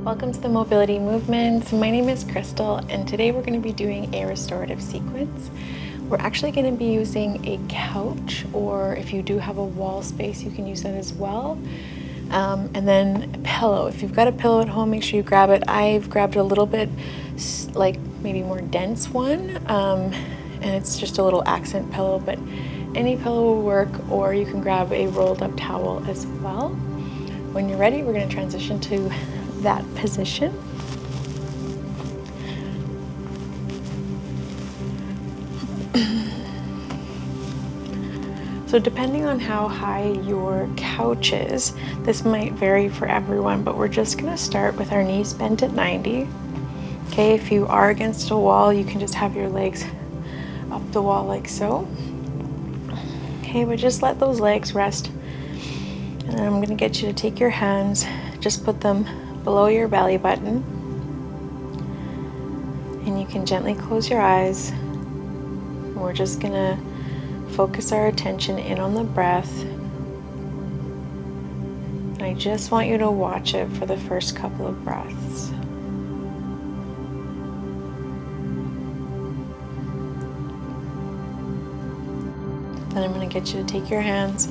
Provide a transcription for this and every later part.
Welcome to the Mobility Movement. My name is Crystal, and today we're going to be doing a restorative sequence. We're actually going to be using a couch, or if you do have a wall space, you can use that as well. And then a pillow. If you've got a pillow at home, make sure you grab it. I've grabbed a little bit, like maybe more dense one, and it's just a little accent pillow, but any pillow will work, or you can grab a rolled up towel as well. When you're ready, we're going to transition to that position. So depending on how high your couch is, this might vary for everyone, but we're just going to start with our knees bent at 90. Okay, if you are against a wall, you can just have your legs up the wall like so. Okay, but just let those legs rest. And then I'm going to get you to take your hands, just put them below your belly button, and you can gently close your eyes. We're just gonna focus our attention in on the breath. And I just want you to watch it for the first couple of breaths. Then I'm going to get you to take your hands,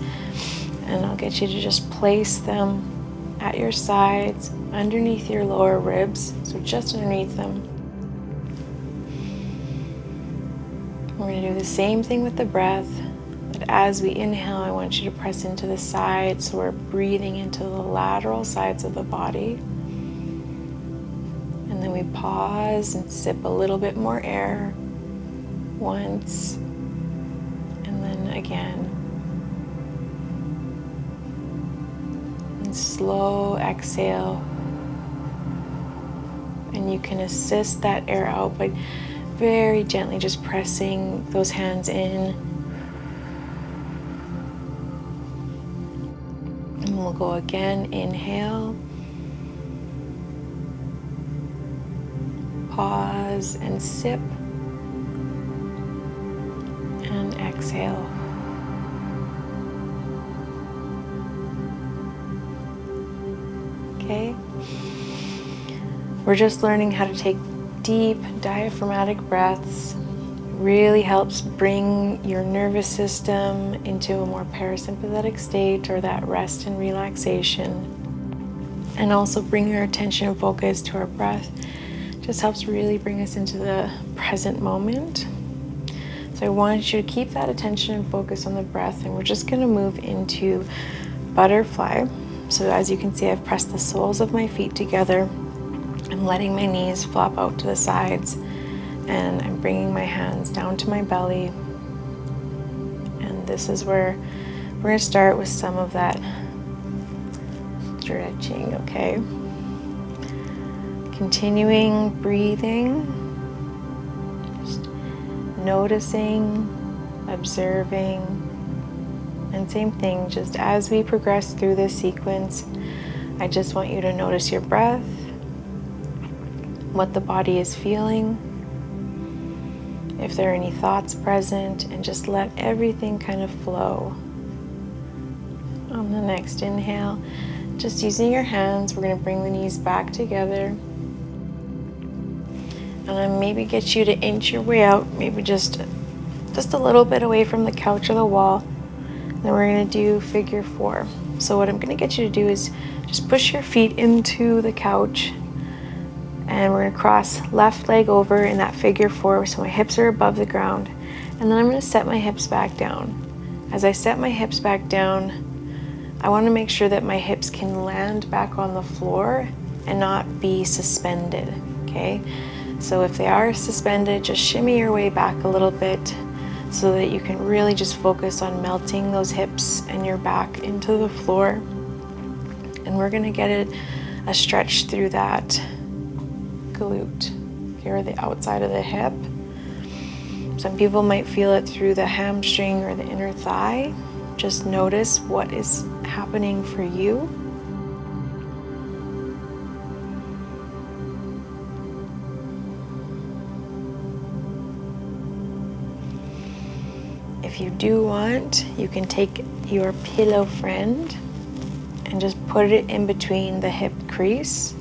and I'll get you to just place them at your sides, underneath your lower ribs, so just underneath them. We're going to do the same thing with the breath, but as we inhale, I want you to press into the sides, so we're breathing into the lateral sides of the body. And then we pause and sip a little bit more air once, and then again. Slow exhale, and you can assist that air out by very gently just pressing those hands in. And we'll go again. Inhale, pause and sip, and exhale. Okay, we're just learning how to take deep diaphragmatic breaths. It really helps bring your nervous system into a more parasympathetic state, or that rest and relaxation, and also bring your attention and focus to our breath. It just helps really bring us into the present moment. So I want you to keep that attention and focus on the breath, and we're just going to move into butterfly. So as you can see, I've pressed the soles of my feet together. I'm letting my knees flop out to the sides, and I'm bringing my hands down to my belly. And this is where we're going to start with some of that stretching, okay? Continuing breathing, just noticing, observing. And same thing, just as we progress through this sequence, I just want you to notice your breath, what the body is feeling, if there are any thoughts present, and just let everything kind of flow. On the next inhale, just using your hands, we're going to bring the knees back together. And then maybe get you to inch your way out, maybe just a little bit away from the couch or the wall. Then we're going to do figure 4. So what I'm going to get you to do is just push your feet into the couch, and we're going to cross left leg over in that figure 4, so my hips are above the ground. And then I'm going to set my hips back down. As I set my hips back down, I want to make sure that my hips can land back on the floor and not be suspended, okay? So if they are suspended, just shimmy your way back a little bit, so that you can really just focus on melting those hips and your back into the floor. And we're going to get a stretch through that glute, here the outside of the hip. Some people might feel it through the hamstring or the inner thigh. Just notice what is happening for you. If you do want, you can take your pillow friend and just put it in between the hip crease.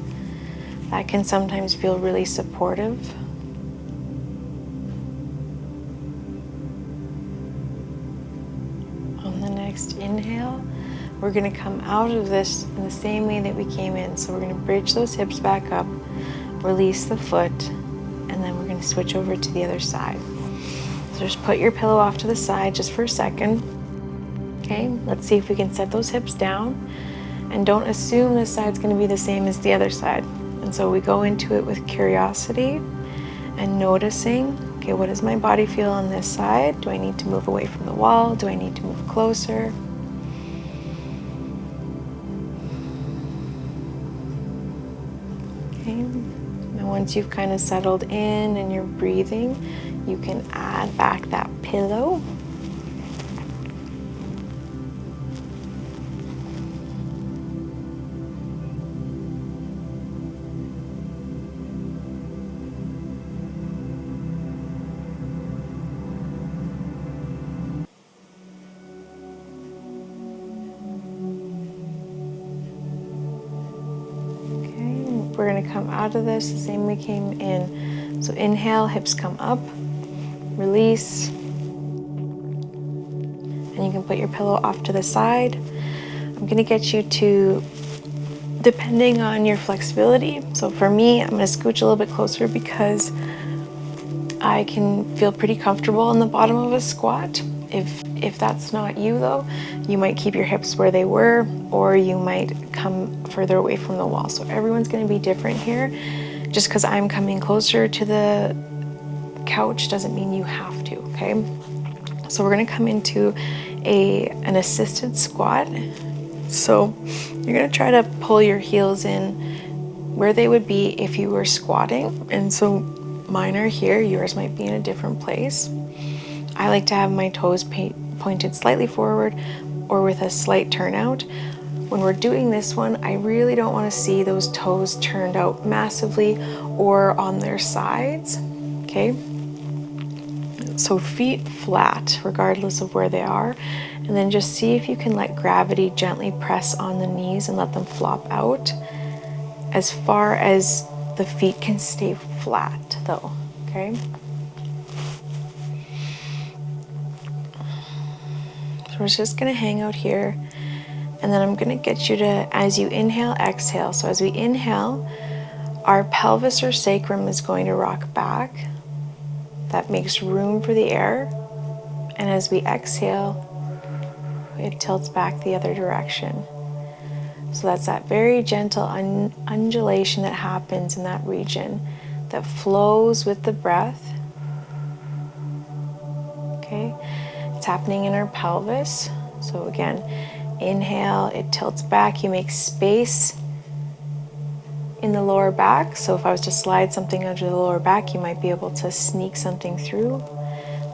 That can sometimes feel really supportive. On the next inhale, we're going to come out of this in the same way that we came in. So we're going to bridge those hips back up, release the foot, and then we're going to switch over to the other side. So just put your pillow off to the side just for a second. Okay, let's see if we can set those hips down. And don't assume this side's going to be the same as the other side. And so we go into it with curiosity and noticing, okay, what does my body feel on this side? Do I need to move away from the wall? Do I need to move closer? Okay, and once you've kind of settled in and you're breathing, you can add back that pillow. We're going to come out of this the same way we came in. So inhale, hips come up, release, and you can put your pillow off to the side. I'm going to get you to, depending on your flexibility. So for me, I'm going to scooch a little bit closer because I can feel pretty comfortable on the bottom of a squat. If that's not you though, you might keep your hips where they were, or you might come further away from the wall. So everyone's going to be different here. Just because I'm coming closer to the couch doesn't mean you have to, okay? So we're going to come into an assisted squat. So you're going to try to pull your heels in where they would be if you were squatting. And so mine are here, yours might be in a different place. I like to have my toes pointed slightly forward or with a slight turnout. When we're doing this one, I really don't want to see those toes turned out massively or on their sides, okay? So feet flat, regardless of where they are, and then just see if you can let gravity gently press on the knees and let them flop out as far as the feet can stay flat though, okay? So we're just gonna hang out here, and then I'm gonna get you to, as you inhale, exhale. So as we inhale, our pelvis or sacrum is going to rock back. That makes room for the air. And as we exhale, it tilts back the other direction. So that's that very gentle undulation that happens in that region that flows with the breath. Okay, it's happening in our pelvis. So again, inhale, it tilts back, you make space in the lower back. So if I was to slide something under the lower back, you might be able to sneak something through.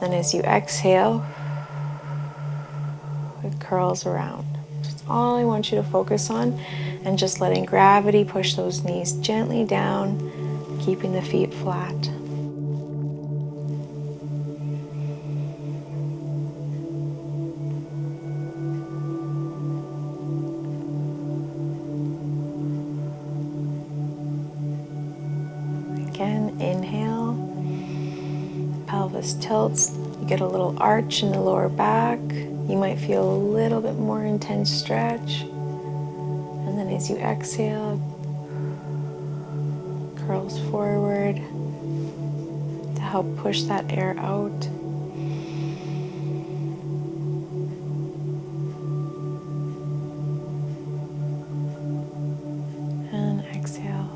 Then as you exhale, it curls around. That's all I want you to focus on, and just letting gravity push those knees gently down, keeping the feet flat. Again, inhale, pelvis tilts, you get a little arch in the lower back, you might feel a little bit more intense stretch, and then as you exhale, curls forward to help push that air out. And exhale.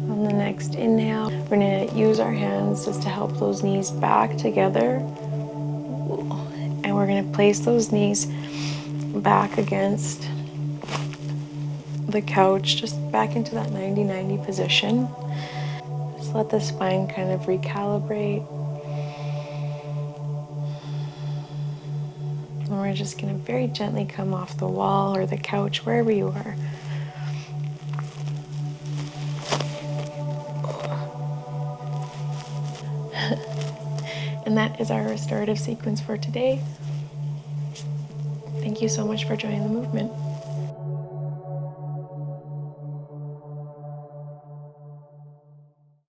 On the next inhale, we're going to use our hands just to help those knees back together. And we're going to place those knees back against the couch, just back into that 90-90 position. Just let the spine kind of recalibrate. And we're just going to very gently come off the wall or the couch, wherever you are. And that is our restorative sequence for today. Thank you so much for joining the movement.